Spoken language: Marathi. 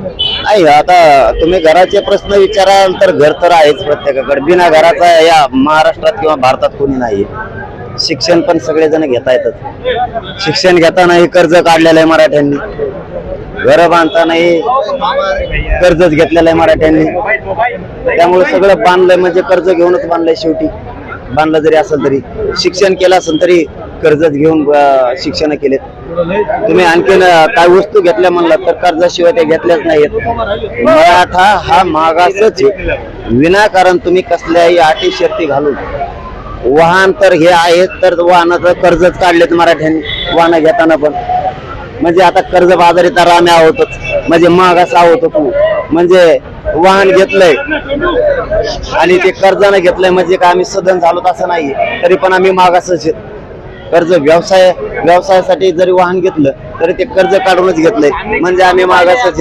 नाही, आता तुम्ही घराचे प्रश्न विचाराल तर घर तर आहेच प्रत्येकाकडे. बिना घराचा या महाराष्ट्रात किंवा भारतात कोणी नाही. शिक्षण पण सगळेजण घेता येतात. शिक्षण घेतानाही कर्ज काढलेलं आहे मराठ्यांनी, घर बांधतानाही कर्जच घेतलेलं आहे मराठ्यांनी. त्यामुळे सगळं बांधलंय म्हणजे कर्ज घेऊनच बांधलंय. शेवटी बांधलं जरी असेल तरी, शिक्षण केलं असेल तरी कर्जच घेऊन शिक्षण केलेत. तुम्ही आणखीन काय वस्तू घेतल्या म्हणलं तर कर्जाशिवाय ते घेतल्याच नाहीत. मराठा हा मागासच आहे. विनाकारण तुम्ही कसल्याही अटी शर्ती घालून वाहन तर हे आहेत तर वाहनाचं कर्जच काढलेत मराठ्यांनी. वाहन घेताना पण म्हणजे आता कर्ज बाजारी तर आम्ही आहोतच, म्हणजे मागास आहोत तू. म्हणजे वाहन घेतलंय आणि ते कर्जाने घेतलंय म्हणजे काय आम्ही सदन झालोत असं नाही. तरी पण आम्ही मागासच आहेत. कर्ज व्यवसायासाठी जरी वाहन घेतलं तरी ते कर्ज काढूनच घेतलंय म्हणजे आम्ही मागासच.